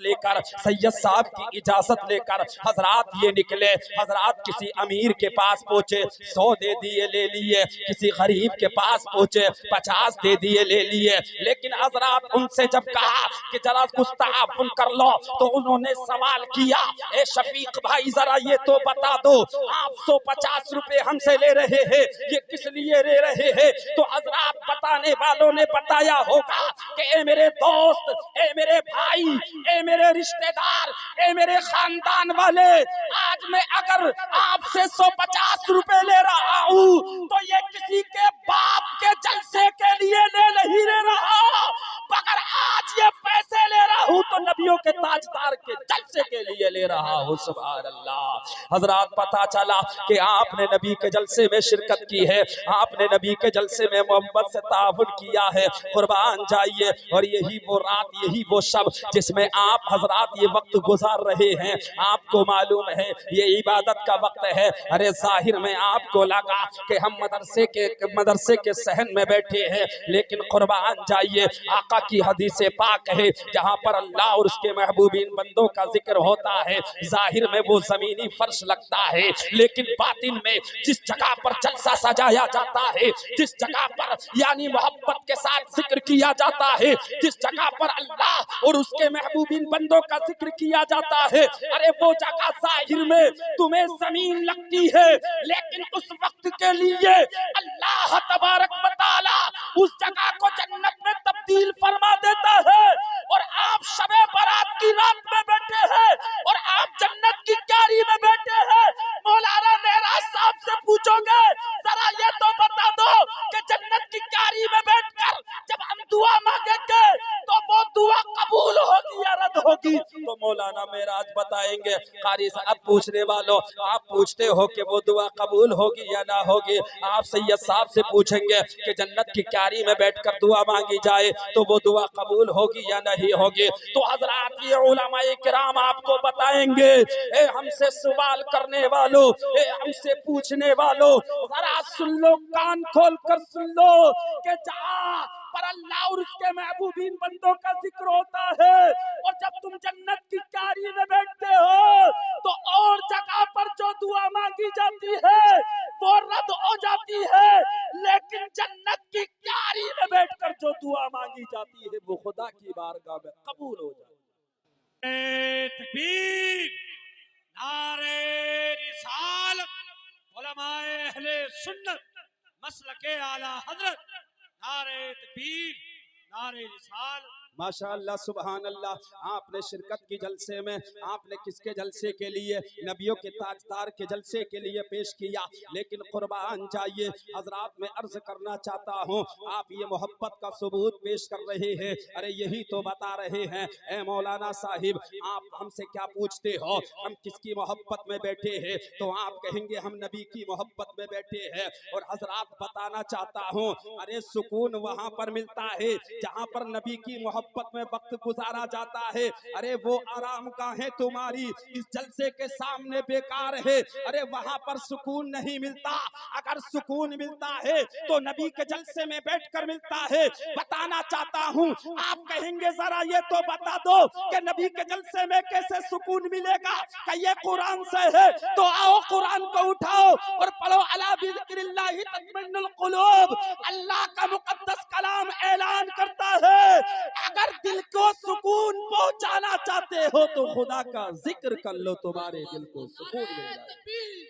लेकर, सैयद साहब की इजाजत लेकर हजरात ये निकले। हजरात किसी अमीर के पास पहुंचे, 100 दे दिए ले लिए, किसी गरीब के पास पहुंचे 50 दे दिए ले लिए। लेकिन हजरात उनसे जब कहा कि जरा कुछ ताउन कर लो, तो उन्होंने सवाल किया, ए शफीक भाई जरा ये तो बता दो, आप 150 रुपए हमसे ले रहे हैं, ये किस लिए ले रहे हैं? तो हजरात बताने वालों ने बताया होगा कि ए मेरे दोस्त, ए मेरे भाई, ए मेरे रिश्तेदार, ए मेरे खानदान वाले, आज मैं अगर आपसे 150 रुपए ले रहा हूँ तो ये किसी के बाप के जलसे के लिए नहीं ले रहा, मगर आज ये पैसे ले रहा हूँ तो नबियों के ताजदार के जलसे के लिए ले रहा हूँ। सुभान अल्लाह। हजरात पता चला कि आपने नबी के जलसे में शिरकत की है, आपने नबी के जलसे में मोहब्बत से ताउन किया है। कुर्बान जाइए। और यही वो रात, यही वो शब जिसमें आप हजरात ये वक्त गुजार रहे हैं। आपको मालूम है ये इबादत का वक्त है। अरे जाहिर में आपको लगा कि हम मदरसे के सहन में बैठे हैं, लेकिन कुर्बान जाइए आका की हदीस पाक है, जहाँ पर अल्लाह और उसके महबूबीन बंदों का जिक्र होता है, जाहिर में वो जमीनी फर्श लगता है, लेकिन बातिन में जिस जगह पर जलसा सजाया जाता है, जिस जगह पर यानी मोहब्बत के साथ जिक्र किया जाता है, जिस जगह पर अल्लाह और उसके महबूबीन बंदों का जिक्र किया जाता है, अरे वो जगह जाहिर में तुम्हें जमीन लगती है, लेकिन उस वक्त के लिए अल्लाह तबारक व तआला उस जगह को जन्नत में तब्दील फरमा देता है। और आप शबे बारात की रात में बैठे हैं और आप जन्नत की क्यारी में बैठे हैं। मौलाना मेराज साहब से पूछोगे जरा ये तो बता दो कि जन्नत की क्यारी में बैठकर जब हम दुआ मांगेंगे तो वो दुआ कबूल होगी या रद्द होगी? तो मौलाना मेराज बताएंगे। कारी साहब पूछने वालों, आप पूछते हो कि वो दुआ कबूल होगी या ना होगी, आप सैयद साहब से पूछेंगे कि जन्नत की क्यारी में बैठकर दुआ मांगी जाए तो वो दुआ कबूल होगी या नहीं होगी? तो हजरात ये उलमाए किराम आपको बताएंगे। ए हमसे सवाल करने वालों, ए हमसे पूछने वालों, जरा सुन लो, कान खोल कर सुन लो कि जहाँ पर अल्लाह और उसके महबूबीन बंदों का जिक्र होता है और जब तुम जन्नत की क्यारी में बैठते हो तो और जगह पर जो दुआ मांगी जाती है वो रद्द हो जाती है, लेकिन जन्नत की क्यारी में बैठकर जो दुआ मांगी जाती है वो खुदा की बारगाह में कबूल हो जाती है। तकबीर, नारे रिसालत, उलमाए अहले सुन्नत, मसलके आला हजरत, नारे तकबीर, नारे रिसालत। माशाअल्लाह सुभान अल्लाह। आपने शिरकत की जलसे में, आपने किसके जलसे के लिए? नबियों के ताजदार के जलसे के लिए पेश किया। लेकिन कुर्बान जाइए हजरात, में अर्ज करना चाहता हूँ, आप ये मोहब्बत का सबूत पेश कर रहे हैं, अरे यही तो बता रहे हैं। ए मौलाना साहिब, आप हमसे क्या पूछते हो हम किसकी मोहब्बत में बैठे हैं? तो आप कहेंगे हम नबी की मोहब्बत में बैठे हैं। और हजरात बताना चाहता हूँ, अरे सुकून वहाँ पर मिलता है जहाँ पर नबी की मोहब्बत में वक्त गुजारा जाता है। अरे वो आराम गाहें तुम्हारी इस जलसे के सामने बेकार है, अरे वहां पर सुकून नहीं मिलता। अगर सुकून मिलता है तो नबी के जलसे में बैठकर मिलता है। बताना चाहता हूँ, आप कहेंगे जरा ये तो बता दो कि नबी के जलसे में कैसे सुकून मिलेगा? कि ये कुरान से है, तो आओ कुरान को उठाओ और पढ़ो, अला बिज़िक्रिल्लाहि तत्मइन्नुल कुलूब। अल्लाह का मुकद्दस कलाम ऐलान करता है, अगर दिल को सुकून पहुंचाना चाहते हो तो खुदा का जिक्र कर लो, तुम्हारे दिल को सुकून मिल जाएगा।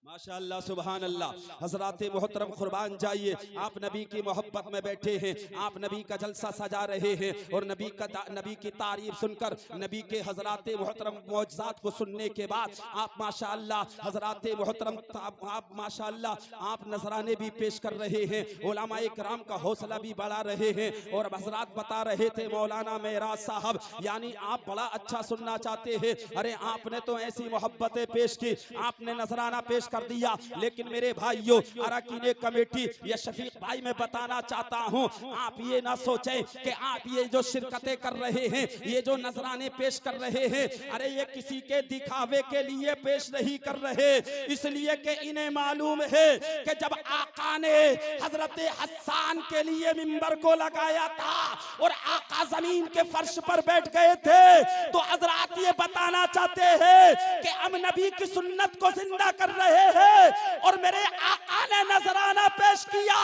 माशाअल्लाह सुभान अल्लाह। हजरात मोहतरम कुर्बान जाइए, आप नबी की मोहब्बत में बैठे हैं, आप नबी का जलसा सजा रहे हैं और नबी की तारीफ सुनकर, नबी के हजरात मोहतरम मौजज़ात को सुनने के बाद आप माशाअल्लाह हजरात मोहतरम, आप माशाअल्लाह आप नजराने भी पेश कर रहे हैं, उलमाए किराम का हौसला भी बढ़ा रहे हैं। और हजरात बता रहे थे मौलाना मेराज साहब, यानी आप बड़ा अच्छा सुनना चाहते हैं। अरे आपने तो ऐसी मोहब्बतें पेश की, आपने नजराना पेश कर दिया। लेकिन मेरे भाइयों, अरकान कमेटी या शफीक भाई, मैं बताना चाहता हूं, आप ये ना सोचें कि आप ये जो शिरकतें कर रहे हैं, ये जो नजराने पेश कर रहे हैं, अरे ये किसी के दिखावे के लिए पेश नहीं कर रहे, इसलिए कि इन्हें मालूम है कि जब आका ने हजरत हसन के लिए मिंबर को लगाया था और आका जमीन के फर्श पर बैठ गए थे, तो हजरत ये बताना चाहते हैं कि हम नबी की सुन्नत को जिंदा कर रहे हैं और मेरे आका ने नजराना पेश किया।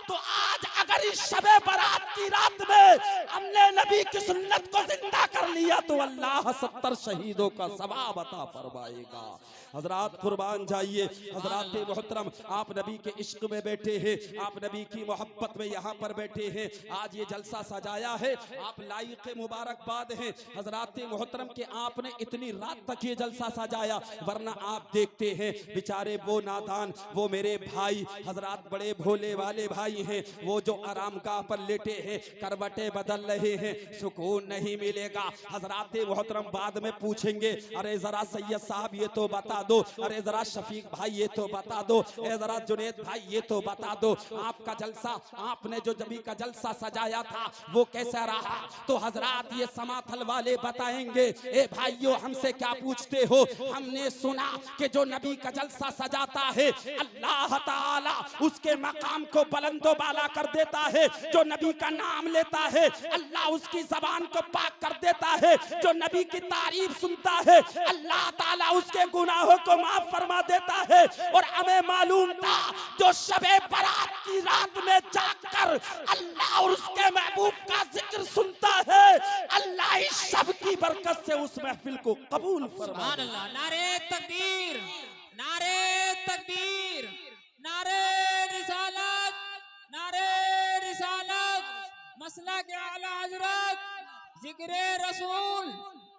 तो आज अगर इस शबे बारात की रात में हमने नबी की सुन्नत को जिंदा कर लिया तो अल्लाह 70 शहीदों का सवाब अता फरमाएगा। हजरात कुर्बान जाइए। हजरात मोहतरम, आप नबी के इश्क में बैठे हैं, आप नबी की मोहब्बत में यहाँ पर बैठे हैं। आज ये जलसा सजाया है, आप लायक मुबारकबाद हैं हजरात मोहतरम के आपने इतनी रात तक ये जलसा सजाया, वरना आप देखते हैं बेचारे वो नादान, वो मेरे भाई हजरात बड़े भोले वाले भाई हैं, वो जो आरामगाह पर लेटे हैं, करवटें बदल रहे हैं, सुकून नहीं मिलेगा। हजरात मोहतरम बाद में पूछेंगे, अरे जरा सैयद साहब ये तो बता दो, अरे जरा शफीक भाई ये तो बता दो, अरे जरा जुनेद भाई ये तो बता दो, आपका जलसा, आपने जो नबी का जलसा सजाया था वो कैसा रहा? तो हजरात ये समाथल वाले बताएंगे। ए भाइयों, हमसे क्या पूछते हो? हमने सुना कि जो नबी का जलसा सजाता है अल्लाह ताला उसके मकाम को बुलंदो बाला कर देता है। जो नबी का नाम लेता है अल्लाह उसकी जबान को पाक कर देता है। जो नबी की तारीफ सुनता है अल्लाह ताला उसके गुनाहों को माफ फरमा देता है। और हमें मालूम था जो शबे बारात की रात में जाकर अल्लाह और उसके महबूब का जिक्र सुनता है, अल्लाह इस सब की बरकत से उस महफिल को कबूल फरमा। नारे तकबीर, नारे तकबीर, नारे रिसालत, नारे रिसालत, मसला के आला हजरत, जिक्र रसूल,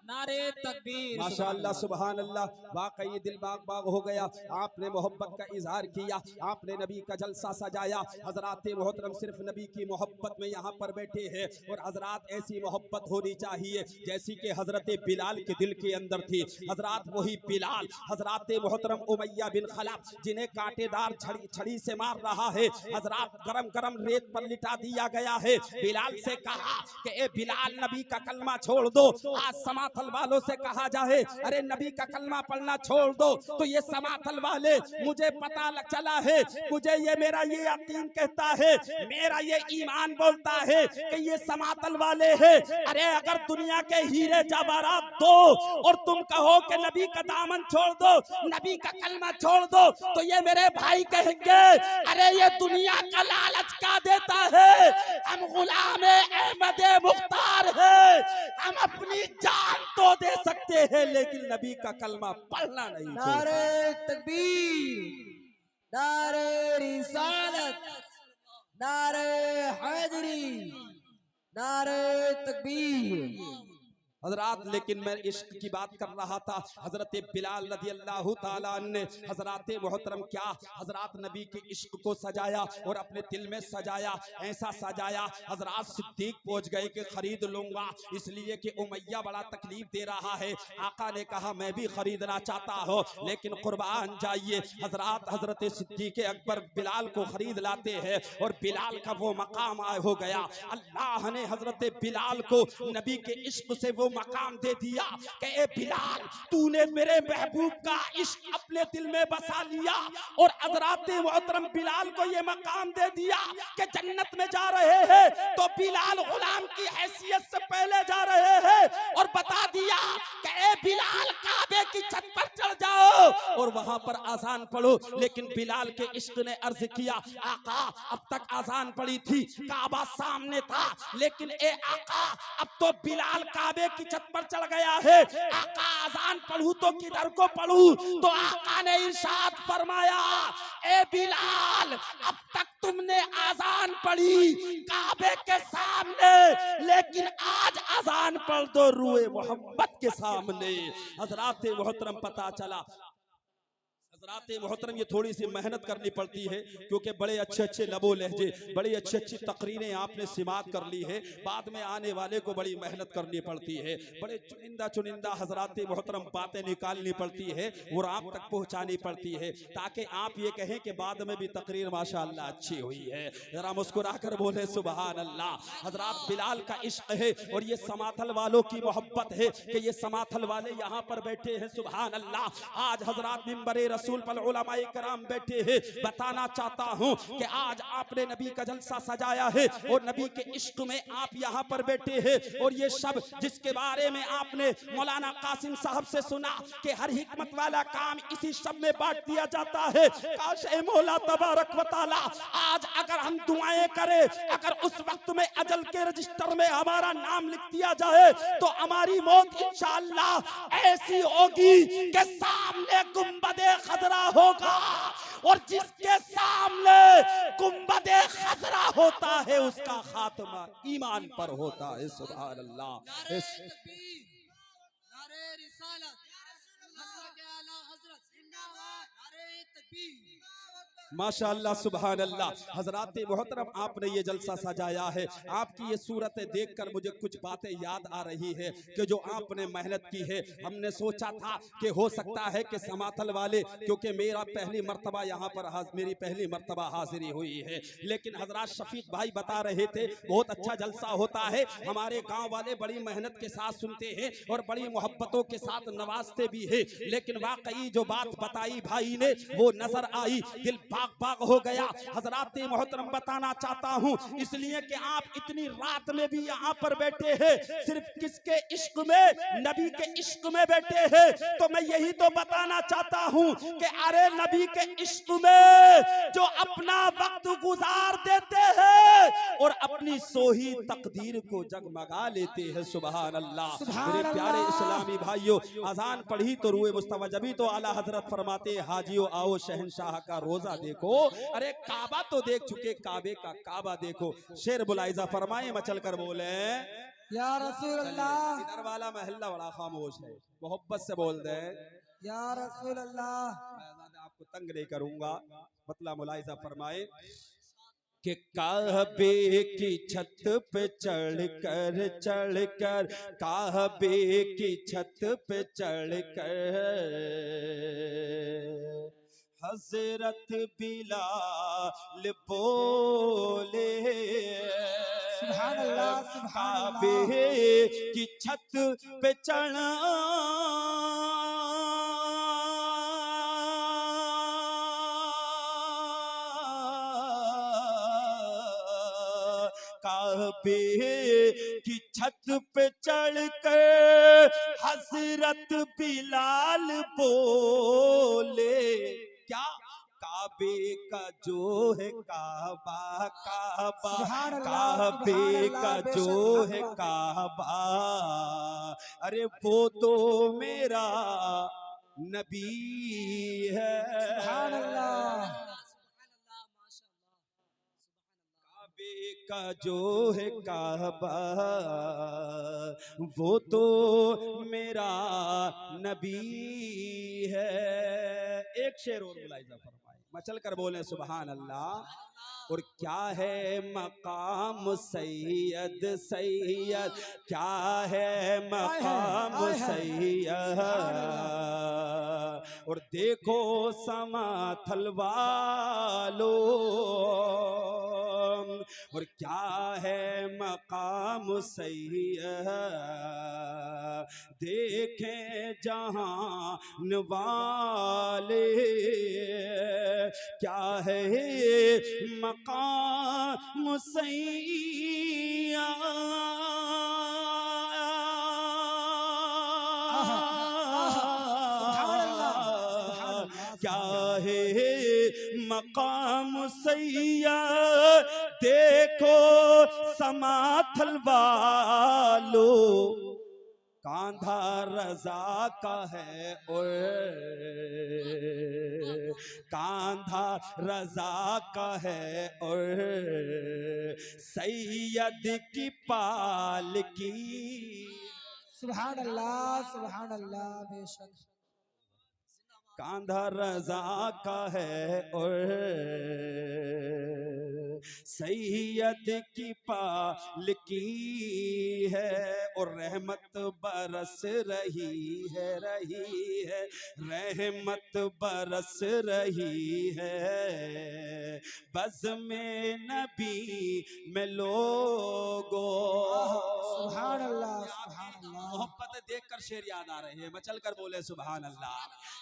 नारे तकबीर। माशाअल्लाह, सुभान अल्लाह, वाकई दिल बाग बाग हो गया। आपने मोहब्बत का इजहार किया, आपने नबी का जलसा सजाया। हजरात मोहतरम सिर्फ नबी की मोहब्बत में यहाँ पर बैठे हैं और हजरात ऐसी मोहब्बत होनी चाहिए जैसी कि हजरत बिलाल के दिल के अंदर थी। हजरात वही बिलाल, हजरात मोहतरम उमैया बिन खलाफ, जिन्हें कांटेदार छड़ी से मार रहा है, हजरात गरम गरम रेत पर लिटा दिया गया है। बिलाल से कहा कि ए बिलाल, नबी का कलमा छोड़ दो। आज समाथल वालों से कहा जाए अरे नबी का कलमा पढ़ना छोड़ दो, तो ये समाथल वाले, मुझे पता चला है, मुझे ये मेरा ये यकीन कहता है, मेरा ये ईमान बोलता है कि ये समाथल वाले हैं। अरे अगर दुनिया के हीरे जवाहरात दो और तुम कहो कि नबी का दामन छोड़ दो, नबी का कलमा छोड़ दो, तो ये मेरे भाई कहेंगे अरे ये दुनिया का लालच का देता है, हम गुलाम अहमद मुख्तार है, हम अपनी जान तो दे सकते हैं लेकिन नबी का कलमा पढ़ना नहीं। नारे तकबीर, नारे रिसालत, नारे हैदरी, नारे तकबीर। हजरात, लेकिन मैं इश्क की बात कर रहा था। हजरत बिलाल रज़ी अल्लाह ताला ने हजरात मोहतरम क्या हजरात नबी के इश्क को सजाया और अपने दिल में सजाया, ऐसा सजाया हजरात सिद्दीक पहुंच गए कि खरीद लूंगा, इसलिए कि उमैया बड़ा तकलीफ दे रहा है। आका ने कहा मैं भी खरीदना चाहता हूँ, लेकिन कुर्बान जाइए हजरात, हजरत सिद्दीक अकबर बिलाल को खरीद लाते हैं और बिलाल का वो मकाम हो गया। अल्लाह ने हजरत बिलाल को नबी के इश्क से वो मकाम दे दिया कि ए बिलाल, तूने मेरे महबूब का इश्क अपने दिल में बसा लिया और हजरात मोहतरम बिलाल को ये मकाम दे दिया कि जन्नत में जा रहे हैं तो बिलाल गुलाम की हैसियत से पहले जा रहे हैं और बता दिया कि ए बिलाल, काबे की छत पर चढ़ जाओ और वहां पर आजान पढ़ो। लेकिन बिलाल के इश्क ने अर्ज किया, आका अब तक आजान पड़ी थी, काबा सामने था, लेकिन ए आका अब तो बिलाल काबे की छत पर चढ़ गया है, आका आजान पढ़ूं तो किधर को पढ़ूं? तो आका ने इरशाद फरमाया, ए बिलाल, अब तक तुमने आजान पढ़ी काबे के सामने, लेकिन आज आजान पढ़ दो रूए मोहब्बत के सामने। हजरात मोहतरम पता चला हजरात मोहतरम, ये थोड़ी सी मेहनत करनी पड़ती है क्योंकि बड़े अच्छे अच्छे लबो लहजे, बड़ी अच्छी अच्छी तकरीरें आपने सिमात कर ली है। बाद में आने वाले को बड़ी मेहनत करनी पड़ती है, बड़े चुनिंदा चुनिंदा हजरात मोहतरम बातें निकालनी पड़ती है और आप तक पहुंचानी पड़ती है, ताकि आप ये कहें कि बाद में भी तकरीर माशाअल्लाह अच्छी हुई है। जरा मुस्कुरा कर बोले सुभान अल्लाह। हजरात, बिलाल का इश्क है और ये समाथल वालों की मोहब्बत है कि ये समाथल वाले यहाँ पर बैठे हैं। सुभान अल्लाह। आज हजरात मिंबरे रसूल पर उलमाए कराम बैठे हैं। बताना चाहता हूँ कि आज आपने नबी का जलसा सजाया है और नबी के इश्क में आप यहाँ पर बैठे हैं। और ये शब जिसके बारे में आपने मौलाना कासिम साहब से सुना कि हर हिकमत वाला काम इसी शब में बांट दिया जाता है। काश ए मौला तबारक व तआला, आज अगर हम दुआएं करें, अगर उस वक्त में अजल के रजिस्टर में हमारा नाम लिख दिया जाए तो हमारी मौत इंशाअल्लाह ऐसी होगी कि सामने गुंबदे खजरा होगा, और जिसके सामने गुंबदे खजरा होता है उसका खात्मा ईमान पर होता है। सुभान अल्लाह। नारे रिसालत, मसलक आला हजरत जिंदाबाद, नारे तकबीर। माशाअल्लाह सुभान अल्लाह। हजरात मोहतरम, आपने ये जलसा सजाया है, आपकी ये सूरतें देखकर मुझे कुछ बातें याद आ रही है कि जो आपने मेहनत की है। हमने सोचा था कि हो सकता है कि समाथल वाले, क्योंकि मेरा पहली मर्तबा यहाँ पर मेरी पहली मर्तबा हाजिरी हुई है, लेकिन हजरात शफीक भाई बता रहे थे बहुत अच्छा जलसा होता है, हमारे गाँव वाले बड़ी मेहनत के साथ सुनते हैं और बड़ी मोहब्बतों के साथ नवाजते भी है। लेकिन वाकई जो बात बताई भाई ने वो नजर आई, दिल बाग बाग हो गया। हजरात मोहतरम, बताना चाहता हूँ इसलिए कि आप इतनी रात में भी यहाँ पर बैठे हैं, सिर्फ किसके इश्क में? नबी के इश्क में बैठे हैं। तो मैं यही तो बताना चाहता हूँ कि अरे नबी के इश्क में जो अपना वक्त गुजार देते हैं और अपनी सोही तकदीर को जगमगा लेते हैं। सुभान अल्लाह। मेरे प्यारे इस्लामी भाइयों, अजान पढ़ी तो रूए मुस्तफा, जभी तो आला हजरत फरमाते हाजियो आओ शहनशाह का रोजा देखो। अरे काबा तो देख चुके, काबे का काबा देखो। शेर बुलाइजा फरमाए, मचल कर बोले या रसूल अल्लाह, इधर वाला महल्ला बड़ा खामोश है, मोहब्बत से बोल दे या रसूल अल्लाह। मैं आपको तंग नहीं करूंगा। मतलब मुलाइजा फरमाए कि काबे की छत पे चढ़कर काबे की छत पे चढ़कर हजरत बिलाल बोले सुभान अल्लाह, सुभान अल्लाह। काबे की छत पे चढ़ा काबे की छत पे चढ़कर हजरत बिलाल बोले। क्या? काबे का जो है काबा, काबा सुभान अल्लाह, काबे सुभान का अल्लाह, जो बेशक है अल्लाह। काबा, अरे वो तो मेरा नबी है। सुभान अल्लाह। काबे का जो है काबा वो तो मेरा नबी है। एक शेर और बुलाइजा फरमाए, मचल कर बोले सुभान अल्लाह। और क्या है मकाम सैयद, सैयद क्या है मकाम सैयद। और देखो समाथल वालो, और क्या है मकाम सैयद। देखें जहान वाले क्या है मकाम सैयद। क्या है मकाम सैयद। देखो समाथल वालो, कांधा रजा का है और कांधा रजा का है और सैयद की पालकी। सुभान अल्लाह, सुभान अल्लाह, बेशक। कांधा रजा का है और सैयद की पालकी है और रहमत बरस रही है रहमत बरस रही है बज़ में नबी में लोगो। सुभान अल्लाह सुभान अल्लाह। मोहब्बत देखकर शेर याद आ रहे हैं, मचल कर बोले सुभान अल्लाह।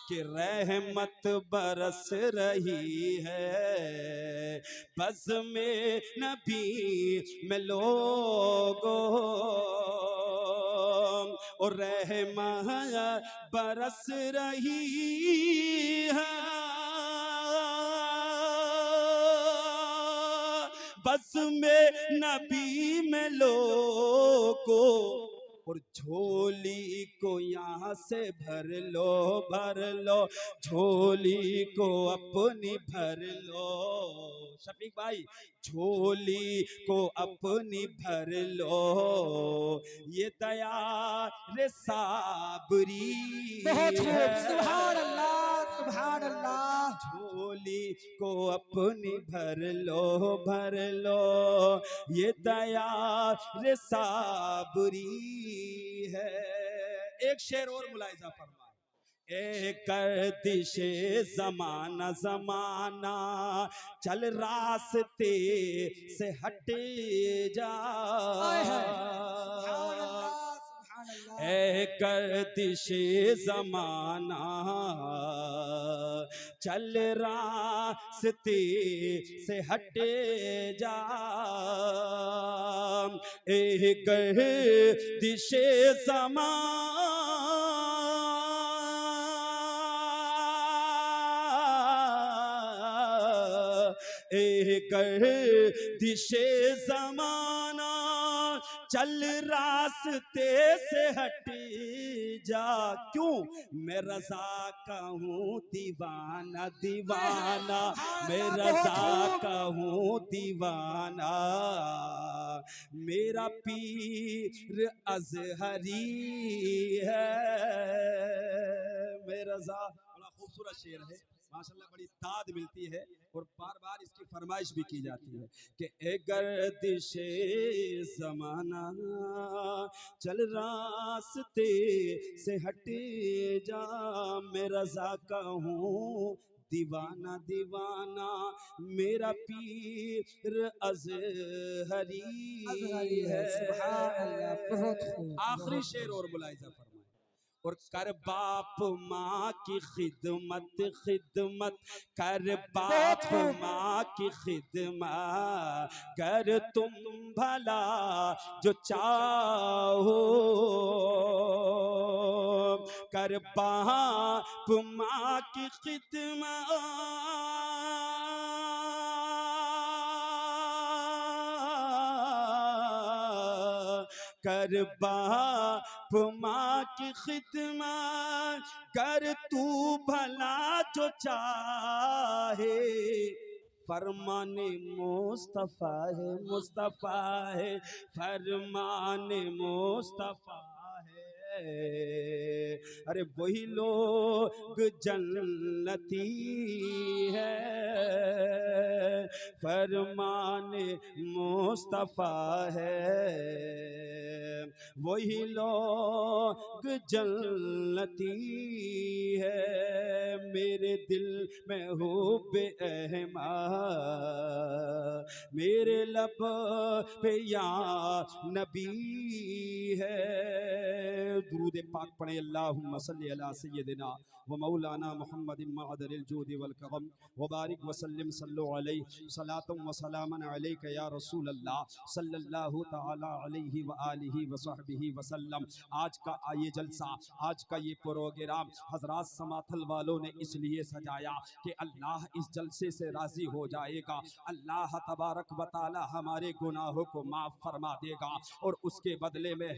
कि रहमत बरस रही है बज़ में नबी में लोगो और रहमत बरस रही है बस में नबी में लोगो और झोली को यहाँ से भर लो झोली को अपनी भर लो। शफीक भाई झोली को अपनी भर लो ये दया रे साबरी बहुत खूब है। सुभान अल्लाह सुभान अल्लाह। झोली को अपनी भर लो ये दया रे साबरी है। एक शेर और मुलाहिजा फरमाए। एक गर्दिशे जमाना जमाना चल रास्ते से हटे जा सुभान अल्लाह सुभान अल्लाह। एक गर्दिशे जमाना चल रास्ते से हटे जा एक गर्दिशे जमाना एक दिशे जमाना चल रास्ते से हट जा क्यों मैं रज़ा का हूँ दीवाना दीवाना मैं रज़ा का हूँ दीवाना मेरा पीर अज़हरी है मैं रज़ा। बड़ा खूबसूरत शेर है माशाल्लाह, बड़ी दाद मिलती है और बार बार इसकी फरमाइश भी की जाती है कि ए गर्दिशे ज़माना चल रास्ते से हटे जा मैं रज़ा का हूँ दीवाना दीवाना मेरा पीर अज़हरी है। सुभान अल्लाह बहुत खूब। आखिरी शेर और मुलाहिजा फरमाए। और कर बाप माँ की खिदमत खिदमत कर बाप माँ की खिदमत कर तुम भला जो चाहो कर बाप माँ की खिदमत कर बाप माँ की खिदमत कर तू भला जो चाहे फरमाने मुस्तफा है फरमाने मुस्तफा है। अरे वही लोग जन्नती है फरमाने मुस्तफा है वही लोग जन्नती है। मेरे दिल में हुब्बे अहमद मेरे लब पे या नबी है। दुरूद पाक पढ़े अल्लाहुम्मा सल्ली अला सय्यदिना व मौलाना मुहम्मदिन मअदनिल जूदि वल करम व बारिक व सल्लिम सल्लु अलैहि सलातम व सलामन अलैका या रसूल अल्लाह सल्लल्लाहु तआला अलैहि व आलिहि व सहबिहि व सल्लम। आज का ये जलसा आज का ये प्रोग्राम हजरात समाथल वालों ने इसलिए सजाया कि अल्लाह इस जलसे से राजी हो जाएगा, अल्लाह तबारक व तआला हमारे गुनाहों को माफ फरमा देगा और उसके बदले में